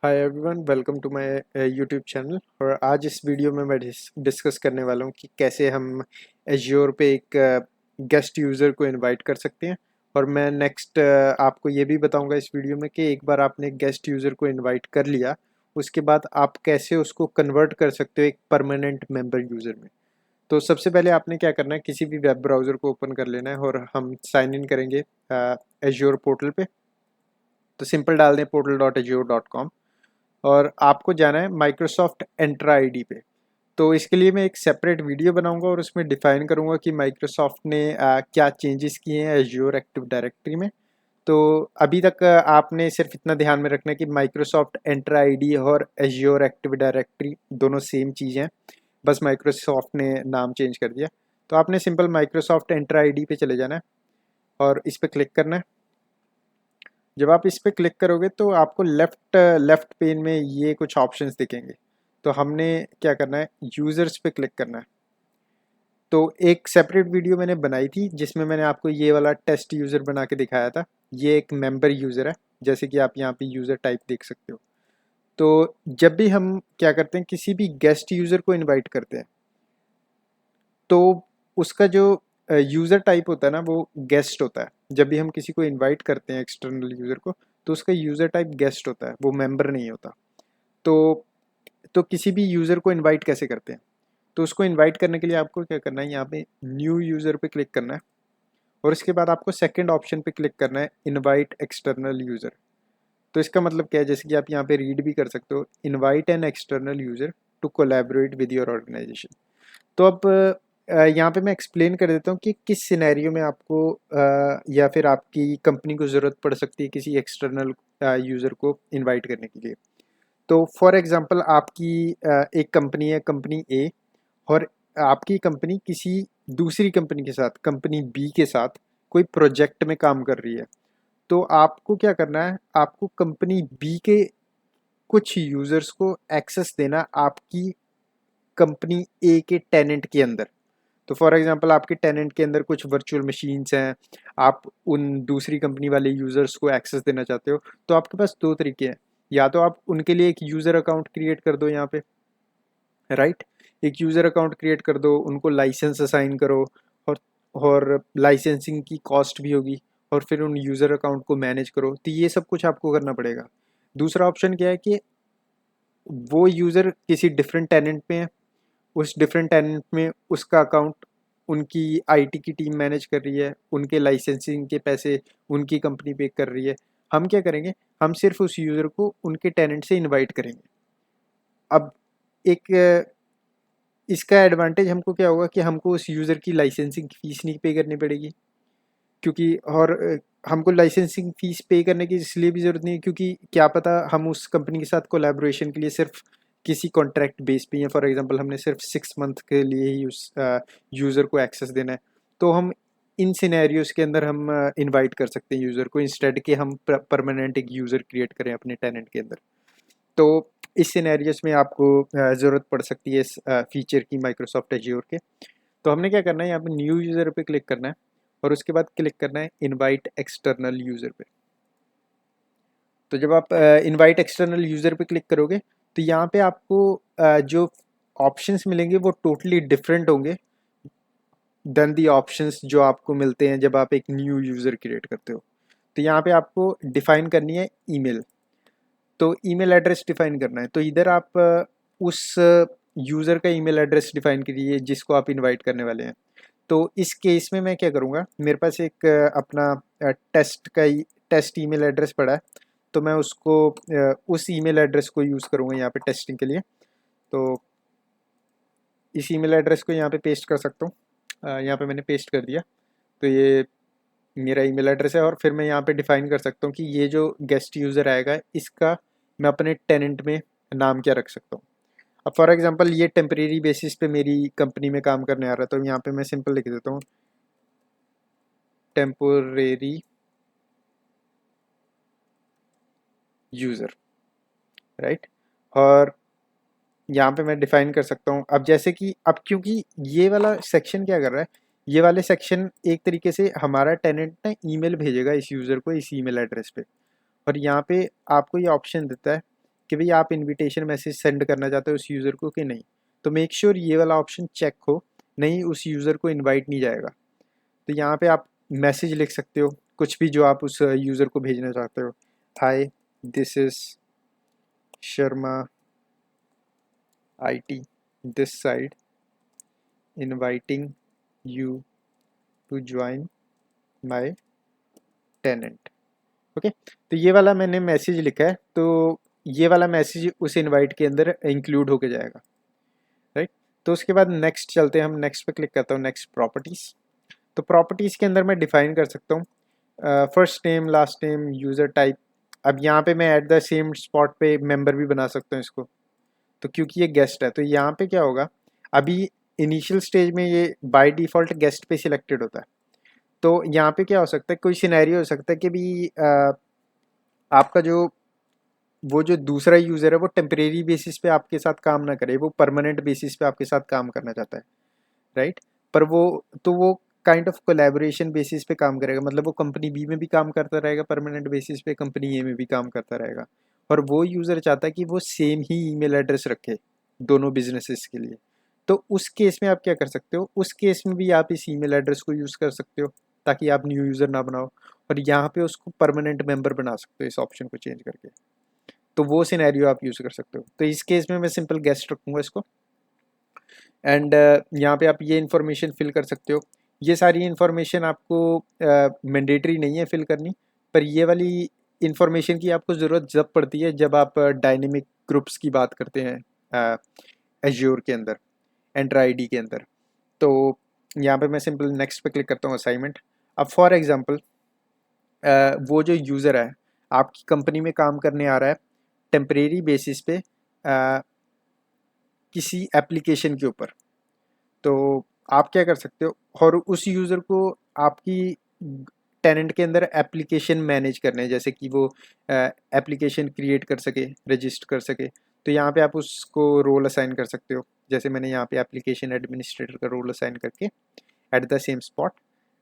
Hi everyone, welcome to my YouTube channel. और आज इस वीडियो में मैं डिस्कस करने वाला हूँ कि कैसे हम एज्योर पे एक गेस्ट यूज़र को इनवाइट कर सकते हैं। और मैं नेक्स्ट आपको ये भी बताऊंगा इस वीडियो में कि एक बार आपने गेस्ट यूज़र को इनवाइट कर लिया, उसके बाद आप कैसे उसको कन्वर्ट कर सकते हो एक परमानेंट मेंबर यूज़र में। तो सबसे पहले आपने क्या करना है, किसी भी वेब ब्राउज़र को ओपन कर लेना है और हम साइन इन करेंगे एज्योर पोर्टल पे। तो सिंपल डाल दें portal.azure.com और आपको जाना है माइक्रोसॉफ्ट एंट्रा आईडी पे। तो इसके लिए मैं एक सेपरेट वीडियो बनाऊंगा और उसमें डिफाइन करूंगा कि माइक्रोसॉफ्ट ने क्या चेंजेस किए हैं एज्योर एक्टिव डायरेक्टरी में। तो अभी तक आपने सिर्फ इतना ध्यान में रखना है कि माइक्रोसॉफ्ट एंट्रा आईडी और एज्योर एक्टिव डायरेक्टरी दोनों सेम चीज़ हैं, बस माइक्रोसॉफ्ट ने नाम चेंज कर दिया। तो आपने सिंपल माइक्रोसॉफ्ट एंट्रा आईडी पे चले जाना है और इस पर क्लिक करना है। जब आप इस पर क्लिक करोगे तो आपको लेफ्ट लेफ्ट पेन में ये कुछ ऑप्शंस दिखेंगे। तो हमने क्या करना है, यूज़र्स पे क्लिक करना है। तो एक सेपरेट वीडियो मैंने बनाई थी जिसमें मैंने आपको ये वाला टेस्ट यूज़र बना के दिखाया था। ये एक मेंबर यूज़र है, जैसे कि आप यहाँ पे यूज़र टाइप देख सकते हो। तो जब भी हम क्या करते हैं, किसी भी गेस्ट यूज़र को इनवाइट करते हैं, तो उसका जो यूज़र टाइप होता है ना, वो गेस्ट होता है। जब भी हम किसी को इनवाइट करते हैं एक्सटर्नल यूज़र को, तो उसका यूज़र टाइप गेस्ट होता है, वो मेंबर नहीं होता। तो किसी भी यूज़र को इनवाइट कैसे करते हैं, तो उसको इनवाइट करने के लिए आपको क्या करना है, यहाँ पे न्यू यूज़र पे क्लिक करना है और इसके बाद आपको सेकंड ऑप्शन पे क्लिक करना है, इनवाइट एक्सटर्नल यूज़र। तो इसका मतलब क्या है, जैसे कि आप यहाँ पे रीड भी कर सकते हो, invite an external user to collaborate with your organisation. तो अब यहाँ पे मैं एक्सप्लेन कर देता हूँ कि किस सिनेरियो में आपको या फिर आपकी कंपनी को ज़रूरत पड़ सकती है किसी एक्सटर्नल यूज़र को इनवाइट करने के लिए। तो फॉर एग्जांपल आपकी एक कंपनी है, कंपनी ए, और आपकी कंपनी किसी दूसरी कंपनी के साथ, कंपनी बी के साथ कोई प्रोजेक्ट में काम कर रही है। तो आपको क्या करना है, आपको कंपनी बी के कुछ यूज़र्स को एक्सेस देना आपकी कंपनी ए के टेनेंट के अंदर। तो फॉर एग्जांपल आपके टेनेंट के अंदर कुछ वर्चुअल मशीन्स हैं, आप उन दूसरी कंपनी वाले यूज़र्स को एक्सेस देना चाहते हो, तो आपके पास दो तरीके हैं। या तो आप उनके लिए एक यूज़र अकाउंट क्रिएट कर दो यहाँ पे, राइट। एक यूज़र अकाउंट क्रिएट कर दो, उनको लाइसेंस असाइन करो, और लाइसेंसिंग की कॉस्ट भी होगी, और फिर उन यूज़र अकाउंट को मैनेज करो। तो ये सब कुछ आपको करना पड़ेगा। दूसरा ऑप्शन क्या है कि वो यूज़र किसी डिफरेंट टेनेंट में है, उस डिफरेंट टेनेंट में उसका अकाउंट उनकी आईटी की टीम मैनेज कर रही है, उनके लाइसेंसिंग के पैसे उनकी कंपनी पे कर रही है। हम क्या करेंगे, हम सिर्फ उस यूज़र को उनके टेनेंट से इनवाइट करेंगे। अब एक इसका एडवांटेज हमको क्या होगा कि हमको उस यूज़र की लाइसेंसिंग फीस नहीं पे करनी पड़ेगी, क्योंकि और हमको लाइसेंसिंग फीस पे करने की इसलिए भी ज़रूरत नहीं है क्योंकि क्या पता हम उस कंपनी के साथ कोलैबोरेशन के लिए सिर्फ किसी कॉन्ट्रैक्ट बेस पे हैं। फॉर एग्जांपल हमने सिर्फ 6 मंथ के लिए ही उस यूज़र को एक्सेस देना है। तो हम इन सिनेरियोज़ के अंदर हम इनवाइट कर सकते हैं यूज़र को, इंस्टेड कि हम परमानेंट एक यूज़र क्रिएट करें अपने टेनेंट के अंदर। तो इस सिनेरियोज़ में आपको ज़रूरत पड़ सकती है इस फीचर की माइक्रोसॉफ्ट एज्योर के। तो हमने क्या करना है, यहाँ पे न्यू यूज़र पे क्लिक करना है और उसके बाद क्लिक करना है इनवाइट एक्सटर्नल यूज़र पे। तो जब आप इनवाइट एक्सटर्नल यूज़र पे क्लिक करोगे, तो यहाँ पे आपको जो ऑप्शंस मिलेंगे वो टोटली डिफरेंट होंगे देन दी ऑप्शंस जो आपको मिलते हैं जब आप एक न्यू यूज़र क्रिएट करते हो। तो यहाँ पे आपको डिफाइन करनी है ईमेल। तो ईमेल एड्रेस डिफाइन करना है, तो इधर आप उस यूज़र का ईमेल एड्रेस डिफाइन करिए जिसको आप इनवाइट करने वाले हैं। तो इस केस में मैं क्या करूँगा, मेरे पास एक अपना टेस्ट ईमेल एड्रेस पड़ा है, तो मैं उसको उस ईमेल एड्रेस को यूज़ करूँगा यहाँ पे टेस्टिंग के लिए। तो इस ईमेल एड्रेस को यहाँ पे पेस्ट कर सकता हूँ। यहाँ पे मैंने पेस्ट कर दिया। तो ये मेरा ईमेल एड्रेस है और फिर मैं यहाँ पे डिफाइन कर सकता हूँ कि ये जो गेस्ट यूज़र आएगा इसका मैं अपने टेनेंट में नाम क्या रख सकता हूँ। अब फॉर एग्जांपल ये टेम्परेरी बेसिस पे मेरी कंपनी में काम करने आ रहा है, तो यहाँ पे मैं सिंपल लिख देता हूँ टेम्पोरेरी यूज़र, राइट। और यहाँ पे मैं डिफाइन कर सकता हूँ। अब जैसे कि अब क्योंकि ये वाला सेक्शन क्या कर रहा है, ये वाले सेक्शन एक तरीके से हमारा टेनेंट ना ईमेल भेजेगा इस यूज़र को इस ईमेल एड्रेस पे, और यहाँ पे आपको ये ऑप्शन देता है कि भाई आप इनविटेशन मैसेज सेंड करना चाहते हो उस यूज़र को कि नहीं। तो मेक श्योर ये वाला ऑप्शन चेक हो, नहीं उस यूज़र को इनवाइट नहीं जाएगा। तो यहाँ पे आप मैसेज लिख सकते हो कुछ भी जो आप उस यूज़र को भेजना चाहते हो। Hi, this is Sharma IT this side inviting you to join my tenant. Okay, तो ये वाला मैंने मैसेज लिखा है, तो ये वाला मैसेज उस इनवाइट के अंदर इंक्लूड होके जाएगा, राइट। तो उसके बाद नेक्स्ट चलते हैं, हम नेक्स्ट पे क्लिक करता हूँ, नेक्स्ट प्रॉपर्टीज़। तो प्रॉपर्टीज़ के अंदर मैं डिफाइन कर सकता हूँ first name, last name, user type. अब यहाँ पे मैं एट द सेम स्पॉट पे मेंबर भी बना सकता हूँ इसको, तो क्योंकि ये गेस्ट है तो यहाँ पे क्या होगा, अभी इनिशियल स्टेज में ये बाय डिफ़ॉल्ट गेस्ट पे सिलेक्टेड होता है। तो यहाँ पे क्या हो सकता है, कोई सिनेरियो हो सकता है कि भी आपका जो दूसरा यूज़र है वो टेम्परेरी बेसिस पे आपके साथ काम ना करे, वो परमानेंट बेसिस पे आपके साथ काम करना चाहता है, राइट। पर वो काइंड ऑफ कोलैबोरेशन बेसिस पे काम करेगा, मतलब वो कंपनी बी में भी काम करता रहेगा परमानेंट बेसिस पे, कंपनी ए में भी काम करता रहेगा। और वो यूज़र चाहता है कि वो सेम ही ईमेल एड्रेस रखे दोनों बिजनेसेस के लिए। तो उस केस में आप क्या कर सकते हो, उस केस में भी आप इस ईमेल एड्रेस को यूज़ कर सकते हो ताकि आप न्यू यूज़र ना बनाओ, और यहाँ पे उसको परमानेंट मेंबर बना सकते हो इस ऑप्शन को चेंज करके। तो वो सिनेरियो आप यूज़ कर सकते हो। तो इस केस में मैं सिंपल गेस्ट रखूँगा इसको, एंड यहाँ पे आप ये इन्फॉर्मेशन फिल कर सकते हो। ये सारी इन्फॉर्मेशन आपको मैंडेटरी नहीं है फिल करनी, पर ये वाली इन्फॉर्मेशन की आपको ज़रूरत जब पड़ती है जब आप डायनेमिक ग्रुप्स की बात करते हैं एज्योर के अंदर, एंटर आईडी के अंदर। तो यहाँ पे मैं सिंपल नेक्स्ट पे क्लिक करता हूँ, असाइनमेंट। अब फॉर एग्जांपल वो जो यूज़र है आपकी कंपनी में काम करने आ रहा है टेम्परेरी बेसिस पे किसी एप्लीकेशन के ऊपर, तो आप क्या कर सकते हो, और उस यूज़र को आपकी टेनेंट के अंदर एप्लीकेशन मैनेज करने हैं, जैसे कि वो एप्लीकेशन क्रिएट कर सके, रजिस्टर कर सके। तो यहाँ पे आप उसको रोल असाइन कर सकते हो, जैसे मैंने यहाँ पे एप्लीकेशन एडमिनिस्ट्रेटर का रोल असाइन करके at the same spot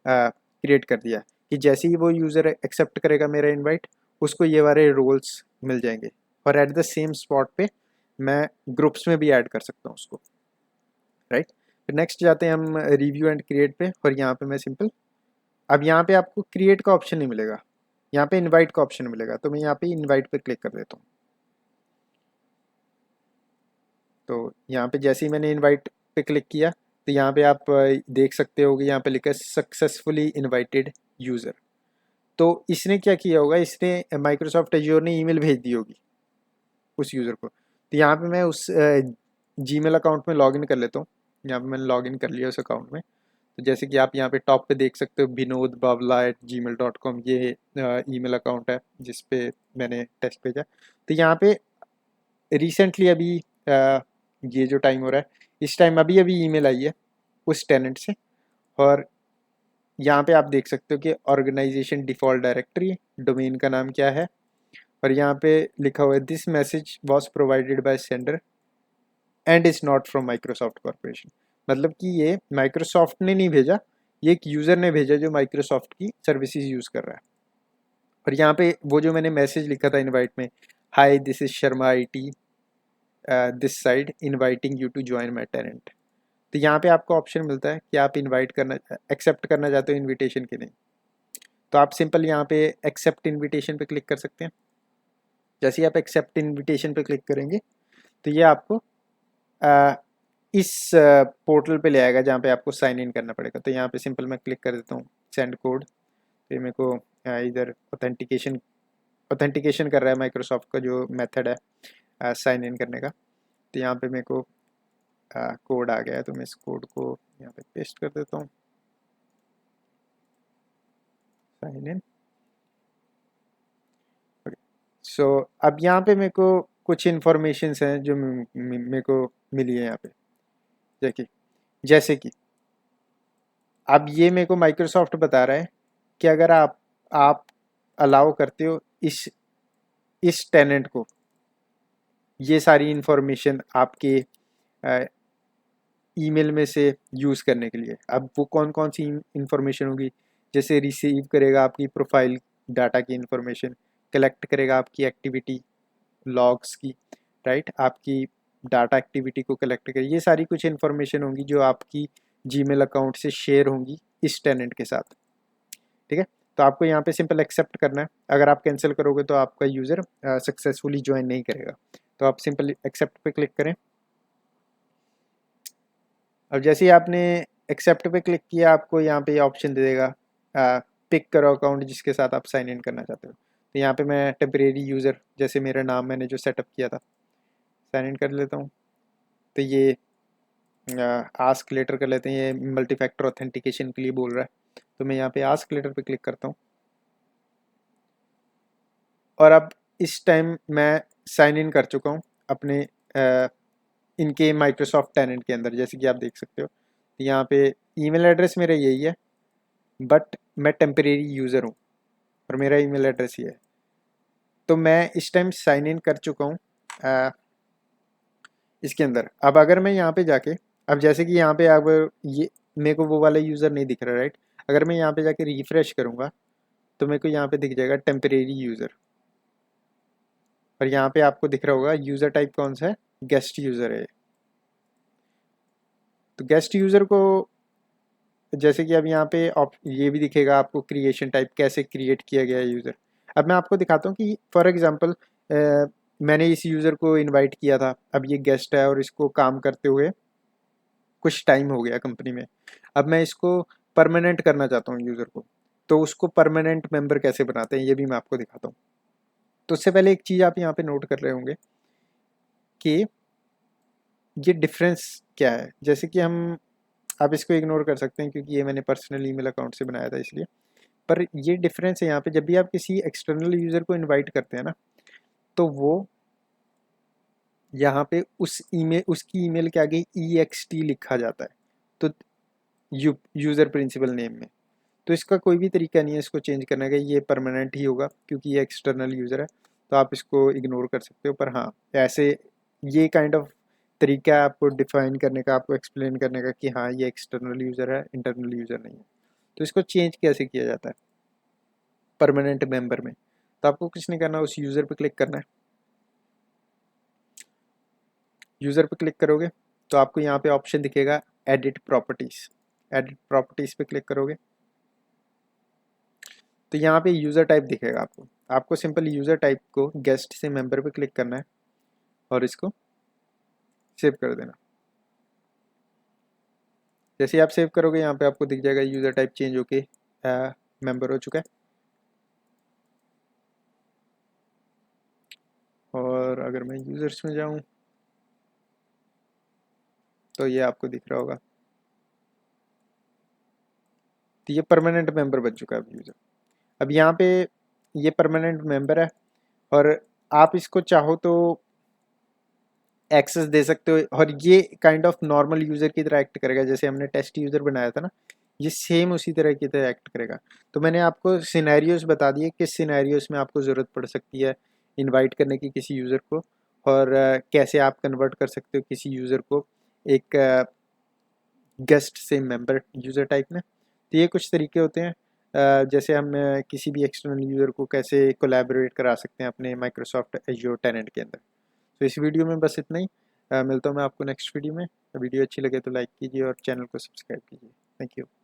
create कर दिया कि जैसे ही वो यूज़र एक्सेप्ट करेगा मेरा इनवाइट, उसको ये वाले रोल्स मिल जाएंगे, और एट द सेम स्पॉट पे मैं ग्रुप्स में भी ऐड कर सकता हूँ उसको, राइट। फिर नेक्स्ट जाते हैं हम रिव्यू एंड क्रिएट पे, और यहाँ पे मैं सिंपल, अब यहाँ पे आपको क्रिएट का ऑप्शन नहीं मिलेगा, यहाँ पे इनवाइट का ऑप्शन मिलेगा। तो मैं यहाँ पे इनवाइट पे क्लिक कर देता हूँ। तो यहाँ पे जैसे ही मैंने इनवाइट पे क्लिक किया तो यहाँ पे आप देख सकते हो कि यहाँ पे लिखा है सक्सेसफुली इनवाइटेड यूज़र। तो इसने क्या किया होगा, इसने माइक्रोसॉफ्ट एज्योर ने ईमेल भेज दी होगी उस यूज़र को। तो यहाँ पे मैं उस जीमेल अकाउंट में लॉगिन कर लेता हूँ। यहाँ पे मैंने लॉगिन कर लिया उस अकाउंट में। तो जैसे कि आप यहाँ पे टॉप पे देख सकते हो vinodbawla@gmail.com, ये ईमेल अकाउंट है जिस पे मैंने टेस्ट भेजा। तो यहाँ पे रिसेंटली अभी ये जो टाइम हो रहा है, इस टाइम अभी अभी ईमेल आई है उस टेनेंट से, और यहाँ पे आप देख सकते हो कि ऑर्गेनाइजेशन डिफ़ॉल्ट डायरेक्टरी, डोमेन का नाम क्या है, और यहाँ पे लिखा हुआ है this message was provided by sender and is not from Microsoft corporation. मतलब कि ये माइक्रोसॉफ्ट ने नहीं भेजा, ये एक यूज़र ने भेजा जो माइक्रोसॉफ्ट की सर्विसेज यूज़ कर रहा है। और यहाँ पे वो जो मैंने मैसेज लिखा था इनवाइट में, hi this is Sharma IT this side inviting you to join my tenant. तो यहाँ पे आपको ऑप्शन मिलता है कि आप इनवाइट करना, एक्सेप्ट करना चाहते हो इनविटेशन के नहीं। तो आप सिंपल यहाँ पे एक्सेप्ट इनविटेशन पे क्लिक कर सकते हैं। जैसे ही आप एक्सेप्ट इनविटेशन पे क्लिक करेंगे तो ये आपको इस पोर्टल पे ले आएगा जहाँ पे आपको साइन इन करना पड़ेगा। तो यहाँ पे सिंपल मैं क्लिक कर देता हूँ सेंड कोड। तो मेरे को इधर ऑथेंटिकेशन कर रहा है माइक्रोसॉफ्ट का जो मेथड है साइन इन करने का। तो यहाँ पे मेरे को कोड आ गया है, तो मैं इस कोड को यहाँ पे पेस्ट कर देता हूँ, साइन इन। सो अब यहाँ पे मेरे को कुछ इन्फॉर्मेशंस हैं जो मेरे को मिली है यहाँ पे। देखिए जैसे कि अब ये मेरे को माइक्रोसॉफ्ट बता रहा है कि अगर आप अलाउ करते हो इस टेनेंट को ये सारी इन्फॉर्मेशन आपके ईमेल में से यूज़ करने के लिए, अब वो कौन कौन सी इन्फॉर्मेशन होगी, जैसे रिसीव करेगा आपकी प्रोफाइल डाटा की इन्फॉर्मेशन, कलेक्ट करेगा आपकी एक्टिविटी लॉग्स की, राइट, आपकी डाटा एक्टिविटी को कलेक्ट करें, ये सारी कुछ इन्फॉर्मेशन होंगी जो आपकी जीमेल अकाउंट से शेयर होंगी इस टेनेंट के साथ, ठीक है। तो आपको यहाँ पे सिंपल एक्सेप्ट करना है। अगर आप कैंसिल करोगे तो आपका यूज़र सक्सेसफुली ज्वाइन नहीं करेगा, तो आप सिंपल एक्सेप्ट पे क्लिक करें। अब जैसे ही आपने एक्सेप्ट पे क्लिक किया, आपको यहाँ पे ऑप्शन दे देगा पिक करो अकाउंट जिसके साथ आप साइन इन करना चाहते हो। तो यहाँ पे मैं टेम्परेरी यूज़र, जैसे मेरा नाम मैंने जो सेटअप किया था, साइन इन कर लेता हूँ। तो ये आस्क लेटर कर लेते हैं, ये मल्टी फैक्टर ऑथेंटिकेशन के लिए बोल रहा है, तो मैं यहाँ पे आस्क लेटर पे क्लिक करता हूँ। और अब इस टाइम मैं साइन इन कर चुका हूँ अपने इनके माइक्रोसॉफ्ट टेनेंट के अंदर, जैसे कि आप देख सकते हो। तो यहाँ पे ईमेल एड्रेस मेरा यही है, बट मैं टेम्परेरी यूज़र हूँ और मेरा ईमेल एड्रेस ये है। तो मैं इस टाइम साइन इन कर चुका हूँ इसके अंदर। अब अगर मैं यहाँ पे जाके, अब जैसे कि यहाँ पे अब ये मेरे को वो वाला यूज़र नहीं दिख रहा, राइट। अगर मैं यहाँ पे जाके रिफ्रेश करूँगा तो मेरे को यहाँ पे दिख जाएगा टेम्परेरी यूज़र, और यहाँ पे आपको दिख रहा होगा यूज़र टाइप कौन सा है, गेस्ट यूज़र है। तो गेस्ट यूज़र को, जैसे कि अब यहाँ पे ये भी दिखेगा आपको क्रिएशन टाइप, कैसे क्रिएट किया गया है यूज़र। अब मैं आपको दिखाता हूँ कि फॉर एग्जांपल मैंने इस यूज़र को इनवाइट किया था, अब ये गेस्ट है और इसको काम करते हुए कुछ टाइम हो गया कंपनी में। अब मैं इसको परमानेंट करना चाहता हूँ यूज़र को, तो उसको परमानेंट मेंबर कैसे बनाते हैं ये भी मैं आपको दिखाता हूँ। तो उससे पहले एक चीज़ आप यहाँ पे नोट कर रहे होंगे कि ये डिफरेंस क्या है। जैसे कि आप इसको इग्नोर कर सकते हैं क्योंकि ये मैंने पर्सनल ईमेल अकाउंट से बनाया था इसलिए, पर ये डिफरेंस है यहाँ पे, जब भी आप किसी एक्सटर्नल यूज़र को इनवाइट करते हैं ना, तो वो यहाँ पे उसकी ईमेल के आगे EXT लिखा जाता है, तो यूज़र प्रिंसिपल नेम में। तो इसका कोई भी तरीका नहीं है इसको चेंज करने का, ये परमानेंट ही होगा क्योंकि ये एक्सटर्नल यूज़र है। तो आप इसको इग्नोर कर सकते हो, पर हाँ ऐसे ये काइंड ऑफ तरीका है आपको डिफाइन करने का, आपको एक्सप्लेन करने का कि हाँ ये एक्सटर्नल यूज़र है, इंटरनल यूज़र नहीं है। तो इसको चेंज कैसे किया जाता है परमानेंट मेंबर में, तो आपको कुछ नहीं करना, उस यूज़र पे क्लिक करना है। यूज़र पे क्लिक करोगे तो आपको यहाँ पे ऑप्शन दिखेगा एडिट प्रॉपर्टीज़। एडिट प्रॉपर्टीज़ पे क्लिक करोगे तो यहाँ पे यूज़र टाइप दिखेगा आपको। आपको सिंपल यूज़र टाइप को गेस्ट से मेंबर पे क्लिक करना है और इसको सेव कर देना। जैसे ही आप सेव करोगे यहाँ पे आपको दिख जाएगा यूज़र टाइप चेंज होके मेंबर हो चुका है। और अगर मैं यूज़र्स में जाऊँ तो ये आपको दिख रहा होगा, तो ये परमानेंट मेंबर बन चुका है अब यूज़र। अब यहाँ पे ये परमानेंट मेंबर है और आप इसको चाहो तो एक्सेस दे सकते हो, और ये काइंड ऑफ नॉर्मल यूज़र की तरह एक्ट करेगा। जैसे हमने टेस्ट यूज़र बनाया था ना, ये सेम उसी तरह की तरह एक्ट करेगा। तो मैंने आपको सिनेरियोस बता दिए किस सिनेरियोस में आपको ज़रूरत पड़ सकती है इनवाइट करने की किसी यूज़र को, और कैसे आप कन्वर्ट कर सकते हो किसी यूज़र को एक गेस्ट से मेंबर यूज़र टाइप में। तो ये कुछ तरीके होते हैं जैसे हम किसी भी एक्सटर्नल यूज़र को कैसे कोलैबोरेट करा सकते हैं अपने माइक्रोसॉफ्ट एज्योर टेनेंट के अंदर। तो इस वीडियो में बस इतना ही। मिलता हूँ मैं आपको नेक्स्ट वीडियो में। वीडियो अच्छी लगे तो लाइक कीजिए और चैनल को सब्सक्राइब कीजिए। Thank you.